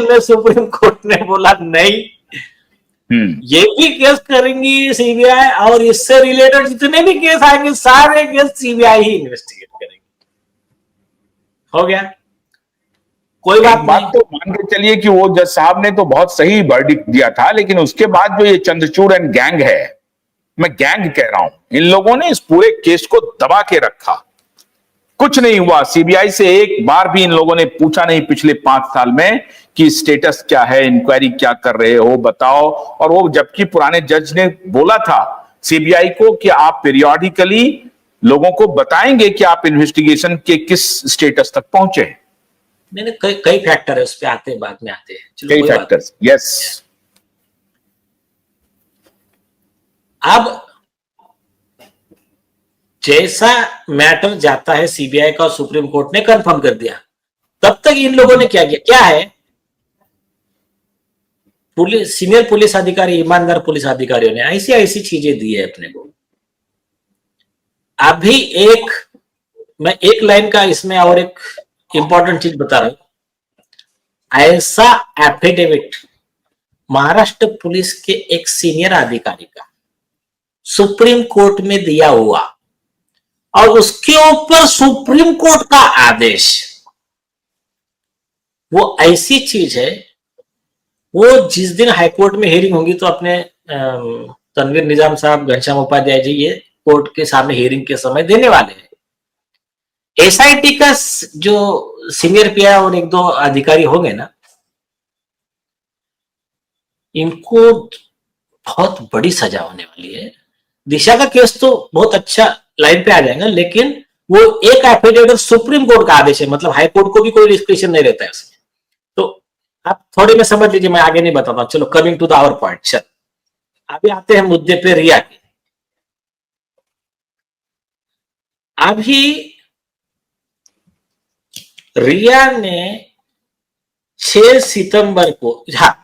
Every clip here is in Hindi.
में सुप्रीम कोर्ट ने बोला नहीं, ये भी केस करेंगी सीबीआई, और इससे रिलेटेड जितने भी केस आएंगे सारे केस सीबीआई ही इन्वेस्टिगेट करेंगी। हो गया, कोई बात नहीं। तो मान के चलिए कि वो जज साहब ने तो बहुत सही वर्डिक्ट दिया था, लेकिन उसके बाद जो ये चंद्रचूड़ एंड गैंग है, मैं गैंग कह रहा हूं, इन लोगों ने इस पूरे केस को दबा के रखा। कुछ नहीं हुआ, सीबीआई से एक बार भी इन लोगों ने पूछा नहीं पिछले 5 साल में कि स्टेटस क्या है, इंक्वायरी क्या कर रहे हो बताओ। और वो जबकि पुराने जज ने बोला था सीबीआई को कि आप पीरियोडिकली लोगों को बताएंगे कि आप इन्वेस्टिगेशन के किस स्टेटस तक पहुंचे। नहीं, कई फैक्टर है, उस पर आते हैं, बाद में आते हैं। कई फैक्टर्स, यस। अब जैसा मैटर जाता है सीबीआई का, सुप्रीम कोर्ट ने कंफर्म कर दिया, तब तक इन लोगों ने क्या किया, क्या है, पुलिस, सीनियर पुलिस अधिकारी, ईमानदार पुलिस अधिकारियों ने ऐसी ऐसी चीजें दी है अपने को। अभी मैं एक लाइन का इसमें और एक इंपॉर्टेंट चीज बता रहा हूं। ऐसा एफिडेविट महाराष्ट्र पुलिस के एक सीनियर अधिकारी का सुप्रीम कोर्ट में दिया हुआ, और उसके ऊपर सुप्रीम कोर्ट का आदेश, वो ऐसी चीज है, वो जिस दिन हाईकोर्ट में हियरिंग होगी तो अपने तनवीर निजाम साहब, घनश्याम उपाध्याय जी ये कोर्ट के सामने हियरिंग के समय देने वाले हैं। एसआईटी का जो सीनियर पीआई और 1-2 अधिकारी होंगे ना, इनको बहुत बड़ी सजा होने वाली है। दिशा का केस तो बहुत अच्छा लाइन पे आ जाएगा, लेकिन वो एक एफिडेविट सुप्रीम कोर्ट का आदेश है, मतलब हाई कोर्ट को भी कोई डिस्क्रिप्शन नहीं रहता है उसमें। तो आप थोड़े में समझ लीजिए, मैं आगे नहीं बताता। चलो, coming to the our point. चल, अभी आते हैं मुद्दे पे रिया के। अभी रिया ने 6 सितंबर को, हाँ,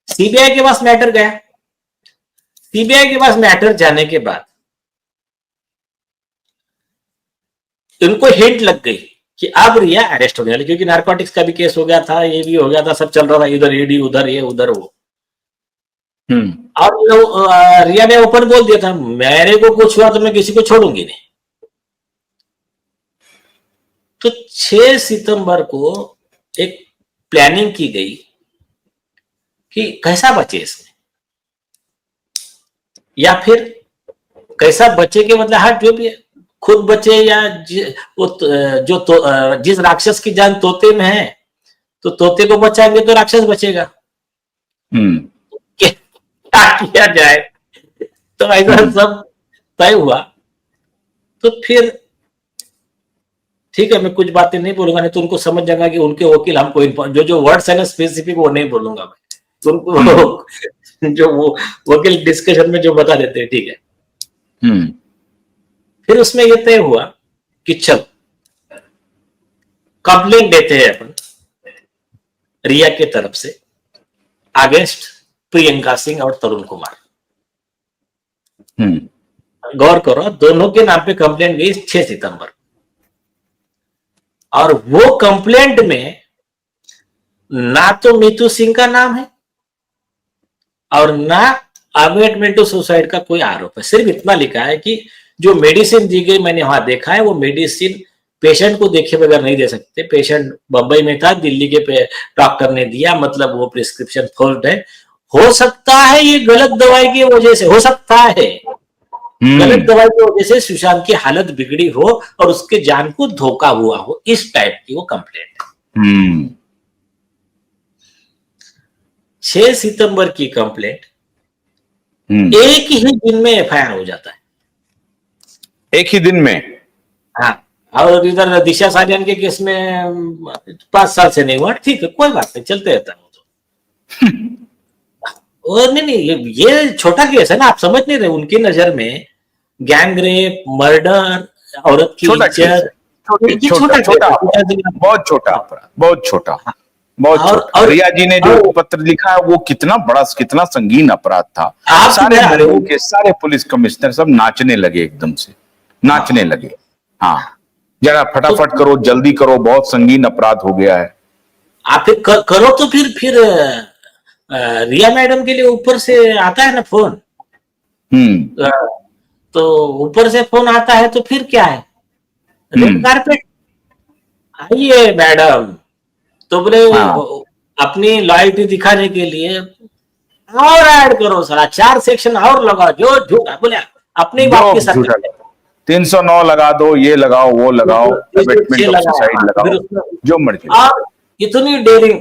सीबीआई के पास मैटर गया। सीबीआई के पास मैटर जाने के बाद उनको हिंट लग गई कि अब रिया अरेस्ट होने वाली, क्योंकि नारकोटिक्स का भी केस हो गया था, ये भी हो गया था, सब चल रहा था, इधर ईडी, उधर ये, उधर वो। और रिया ने ओपन बोल दिया था, मेरे को कुछ हुआ तो मैं किसी को छोड़ूंगी नहीं। तो 6 सितंबर को एक प्लानिंग की गई कि कैसा बचे इसमें, या फिर कैसा बचे के मतलब हर जो भी खुद बचे, या जिस राक्षस की जान तोते में है, तो तोते को बचाएंगे तो राक्षस बचेगा। क्या किया जाए, तो ऐसा सब तय हुआ। तो फिर ठीक है, मैं कुछ बातें नहीं बोलूंगा, नहीं तो उनको समझ जाएगा कि उनके वकील हमको जो वर्ड्स है ना स्पेसिफिक, वो नहीं बोलूंगा मैं, तो उनको जो वो वकील डिस्कशन में जो बता देते हैं, ठीक है। फिर उसमें यह तय हुआ कि चल कंप्लेंट देते हैं अपन रिया के तरफ से अगेंस्ट प्रियंका सिंह और तरुण कुमार। गौर करो, दोनों के नाम पे कंप्लेंट गई 6 सितंबर, और वो कंप्लेंट में ना तो मीतू सिंह का नाम है और ना अबेटमेंट टू सुसाइड का कोई आरोप है। सिर्फ इतना लिखा है कि जो मेडिसिन दी गई, मैंने वहां देखा है, वो मेडिसिन पेशेंट को देखे बगैर नहीं दे सकते। पेशेंट बंबई में था, दिल्ली के डॉक्टर ने दिया, मतलब वो प्रिस्क्रिप्शन फॉल्ट है। हो सकता है ये गलत दवाई की वजह से, हो सकता है गलत दवाई की वजह से सुशांत की हालत बिगड़ी हो और उसके जान को धोखा हुआ हो, इस टाइप की वो कंप्लेंट है। 6 सितंबर की कंप्लेंट, एक ही दिन में एफआईआर हो जाता है, एक ही दिन में। हाँ, और इधर दिशा साजन के केस में 5 साल से नहीं हुआ, ठीक है, कोई बात नहीं, चलते रहता है वो तो। और नहीं, ये छोटा केस है ना, आप समझ नहीं रहे। उनकी नजर में गैंग रेप, मर्डर, औरत की इज्जत, छोटा, बहुत छोटा अपराध, बहुत छोटा, बहुत छोटा। रिया जी ने जो पत्र लिखा है वो कितना संगीन अपराध था। सारे पुलिस कमिश्नर सब नाचने लगे, एकदम से नाचने लगे। हाँ, जरा फटाफट करो, जल्दी करो, बहुत संगीन अपराध हो गया है। आप फिर करो तो फिर रिया मैडम के लिए ऊपर से आता है ना फोन। अ, तो ऊपर से फोन आता है तो फिर क्या है, रेड कारपेट, आइए मैडम। तो बोले हाँ, अपनी लॉयल्टी दिखाने के लिए और ऐड करो, सारा 4 सेक्शन और लगाओ, जो झूठा बोले अपने ही जो बाप के साथ झूठा 309 लगा दो, ये लगाओ, वो लगाओ, छह अबेटमेंट ऑफ लगाया। सुसाइड हाँ, फिर लगाओ, उसमें जो मर्जी लगाओ। और इतनी डेयरिंग,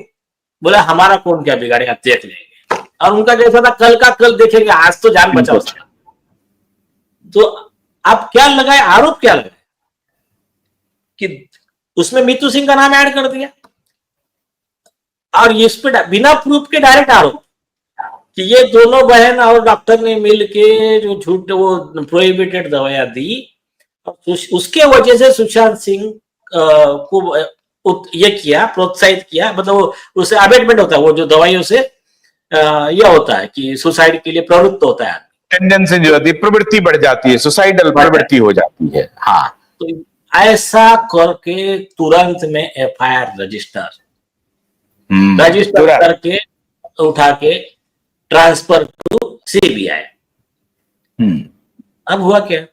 बोला हमारा कौन क्या बिगाड़ेगा, देख लेंगे। और उनका जैसा था कल का कल देखेंगे, आज तो जान बचाओ बिल्कुल। सारा। तो आप क्या लगाए, आरोप क्या लगाए कि उसमें मीतू सिंह का नाम ऐड कर दिया, और इस पे बिना प्रूफ के डायरेक्ट आरोप कि ये दोनों बहन और डॉक्टर ने मिलके जो झूठ वो प्रोहिबिटेड दवाइयां दी, उसके वजह से सुशांत सिंह को ये किया, प्रोत्साहित किया, मतलब उसे अबेटमेंट होता है, वो जो दवाइयों से यह होता है कि सुसाइड के लिए प्रवृत्त होता है, टेंडेंसी जो होती है, प्रवृत्ति बढ़ जाती है, सुसाइडल प्रवृत्ति हो जाती है। हाँ, तो ऐसा करके तुरंत में एफआईआर रजिस्टर तुरंत। करके उठा के ट्रांसफर टू सीबीआई। अब हुआ क्या,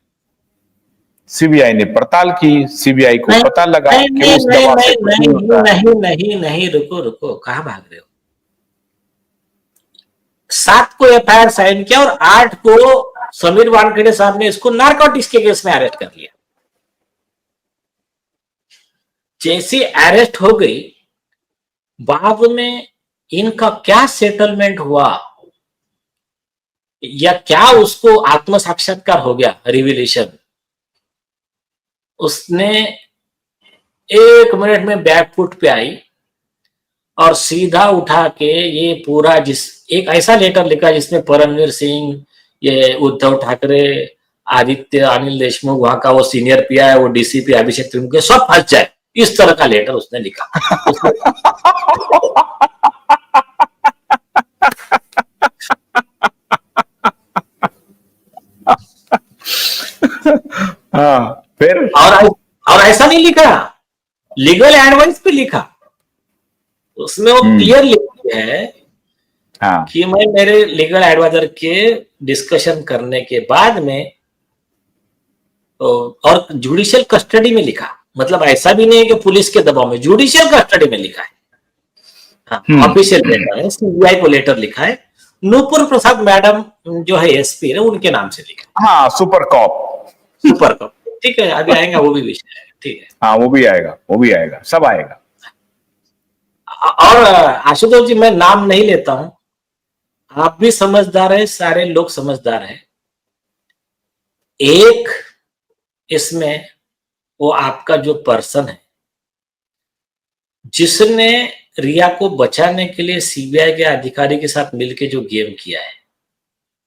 सीबीआई ने पड़ताल की, सीबीआई को नहीं पता लगा नहीं कि नहीं उस नहीं दवा से नहीं कुछ नहीं नहीं होता है। नहीं नहीं नहीं, रुको रुको, कहाँ भाग रहे हो। 7 को एफआईआर साइन किया और 8 को समीर वानखेड़े साहब ने इसको नारकोटिक्स के केस में अरेस्ट कर लिया। जैसे अरेस्ट हो गई, बाद में इनका क्या सेटलमेंट हुआ या क्या उसको आत्म साक्षात्कार हो गया, रिविलेशन, उसने 1 मिनट में बैकफुट पे आई और सीधा उठा के ये पूरा एक ऐसा लेटर लिखा जिसमें परमवीर सिंह, ये उद्धव ठाकरे, आदित्य अनिल देशमुख, वहां का वो सीनियर पीआई है, वो डीसीपी अभिषेक त्रिमुखे, सब फंस जाए, इस तरह का लेटर उसने लिखा। उसने हाँ, फिर और ऐसा नहीं लिखा, लीगल एडवाइस पे लिखा। उसमें वो क्लियर लिखा है हाँ, कि मैं मेरे लीगल एडवाइजर के डिस्कशन करने के बाद में, और जुडिशियल कस्टडी में लिखा, मतलब ऐसा भी नहीं है कि पुलिस के दबाव में, जुडिशियल कस्टडी में लिखा है। हाँ, ऑफिशियल लेटर है, सीबीआई को लेटर लिखा है, नूपुर प्रसाद मैडम जो है एसपी है, उनके नाम से लिखा। हाँ, सुपर कॉप। सुपर कप, ठीक है, अभी आएगा वो भी विषय है, ठीक है। हाँ, वो भी आएगा, वो भी आएगा, सब आएगा। और आशुतोष जी, मैं नाम नहीं लेता हूं, आप भी समझदार है, सारे लोग समझदार है। एक इसमें वो आपका जो पर्सन है जिसने रिया को बचाने के लिए सीबीआई के अधिकारी के साथ मिलकर जो गेम किया है,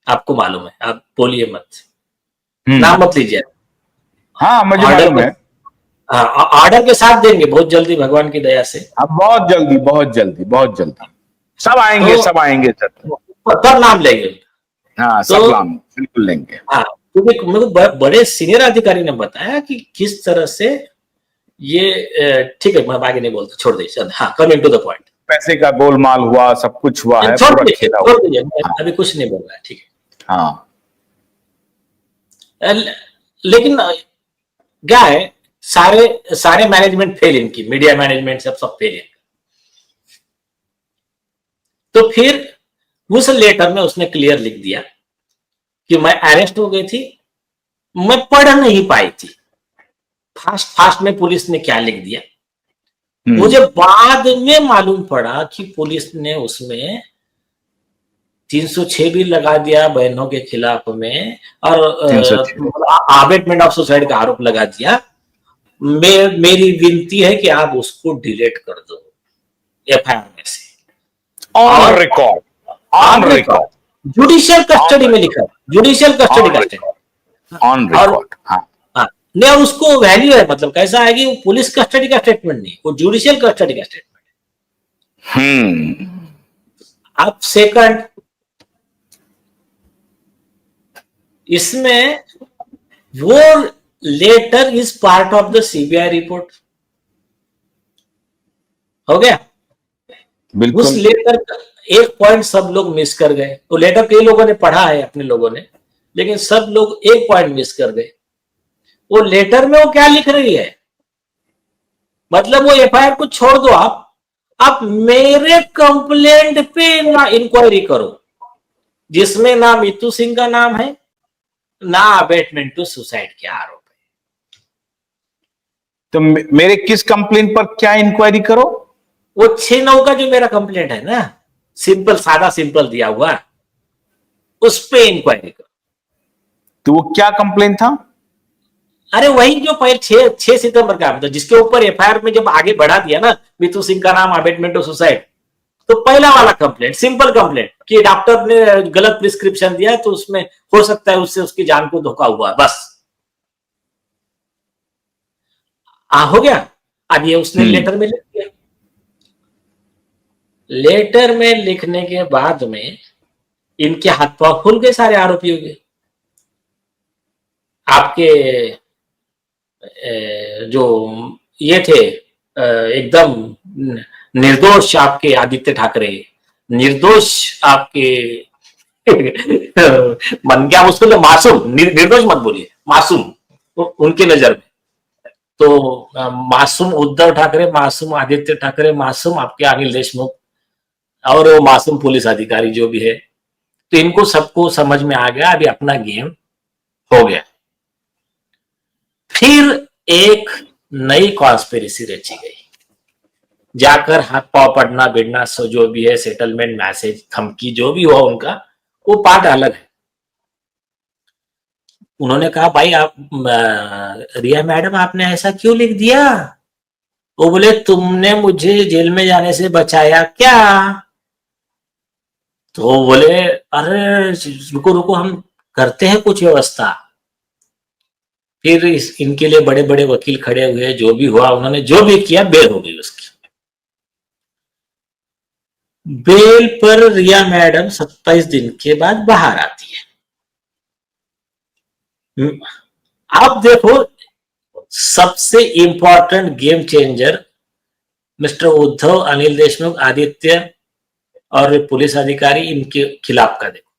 आपको मालूम है, आप बोलिए मत, नाम मत लीजिए। हाँ, मुझे ऑर्डर मालूम है। हाँ, ऑर्डर के साथ देंगे बहुत जल्दी, भगवान की दया से। अब बहुत जल्दी, बहुत जल्दी, बहुत जल्दी सब आएंगे, तो सब आएंगे सर। तब नाम लेंगे। हाँ, तो सब नाम बिल्कुल लेंगे। हाँ, क्योंकि मेरे को बड़े सीनियर अधिकारी ने बताया कि किस तरह से ये, ठीक है मैं आगे नहीं बोलता, छोड़ दीजिए। हाँ, कमिंग टू द पॉइंट, पैसे का गोलमाल हुआ, सब कुछ हुआ है, छोड़ पूरा दीजिए, खेला छोड़ हुआ। दीजिए, हाँ, अभी कुछ नहीं बोल रहा है, ठीक है। हाँ, लेकिन क्या है, सारे सारे मैनेजमेंट फेल, इनकी मीडिया मैनेजमेंट सब फेल है। तो फिर उस लेटर में उसने क्लियर लिख दिया कि मैं अरेस्ट हो गई थी, मैं पढ़ नहीं पाई थी, फास्ट फास्ट में पुलिस ने क्या लिख दिया। मुझे बाद में मालूम पड़ा कि पुलिस ने उसमें 306 भी लगा दिया बहनों के खिलाफ में, और 306 अबेटमेंट ऑफ सुसाइड का आरोप लगा दिया। मेरी विनती है कि आप उसको डिलीट कर दो एफआईआर में से। On record, on record, judicial custody में लिखा है, जुडिशियल कस्टडी का स्टेटमेंट, ऑन रिकॉर्ड। हाँ, नहीं, और उसको वैल्यू है, मतलब कैसा है कि वो पुलिस कस्टडी का स्टेटमेंट नहीं, वो जुडिशियल कस्टडी का स्टेटमेंट। अब सेकंड, इसमें वो letter is part of the CBI report, हो गया। उस बिल्कुल। लेटर का एक पॉइंट सब लोग मिस कर गए। तो लेटर कई लोगों ने पढ़ा है अपने लोगों ने, लेकिन सब लोग एक पॉइंट मिस कर गए। वो लेटर में वो क्या लिख रही है, मतलब वो एफआईआर को छोड़ दो, आप मेरे कंप्लेंट पे ना इंक्वायरी करो जिसमें ना मीतू सिंह का नाम है, ना अबेटमेंट टू सुसाइड के आरोप है। तो मेरे किस कंप्लेंट पर क्या इंक्वायरी करो? वो 6-9 का जो मेरा कंप्लेंट है ना, सिंपल सादा सिंपल दिया हुआ, उस पे इंक्वायरी करो। तो वो क्या कंप्लेंट था? अरे वही जो पहले 6 सितंबर का था, जिसके ऊपर एफआईआर में जब आगे बढ़ा दिया ना मीतू सिंह का नाम, अबेटमेंट टू सुसाइड, तो पहला वाला कंप्लेंट सिंपल कंप्लेंट कि डॉक्टर ने गलत प्रिस्क्रिप्शन दिया, तो उसमें हो सकता है उससे उसकी जान को धोखा हुआ, बस हो गया। अब ये उसने लेटर में लिख दिया। लेटर में लिखने के बाद में इनके हाथ पांव खुल गए सारे आरोपियों के। आपके जो ये थे एकदम निर्दोष आपके आदित्य ठाकरे, निर्दोष आपके मन क्या उसको तो मासूम, निर्दोष मत बोलिए, मासूम उनके नजर में। तो मासूम उद्धव ठाकरे, मासूम आदित्य ठाकरे, मासूम आपके अनिल देशमुख, और वो मासूम पुलिस अधिकारी जो भी है, तो इनको सबको समझ में आ गया अभी अपना गेम हो गया। फिर एक नई कॉन्स्पिरेसी रची गई, जाकर हाथ पांव पड़ना भिड़ना, सो जो भी है सेटलमेंट, मैसेज, धमकी, जो भी हुआ उनका, वो पार्ट अलग है। उन्होंने कहा भाई आप रिया मैडम आपने ऐसा क्यों लिख दिया? वो बोले तुमने मुझे जेल में जाने से बचाया क्या? तो वो बोले अरे रुको रुको हम करते हैं कुछ व्यवस्था। फिर इनके लिए बड़े बड़े वकील खड़े हुए, जो भी हुआ उन्होंने जो भी किया, बेल हो गई उसकी। बेल पर रिया मैडम 27 दिन के बाद बाहर आती है। आप देखो, सबसे important game changer mister Uddhav, Anil Deshmukh, Aditya और पुलिस अधिकारी, इनके खिलाफ का देखो।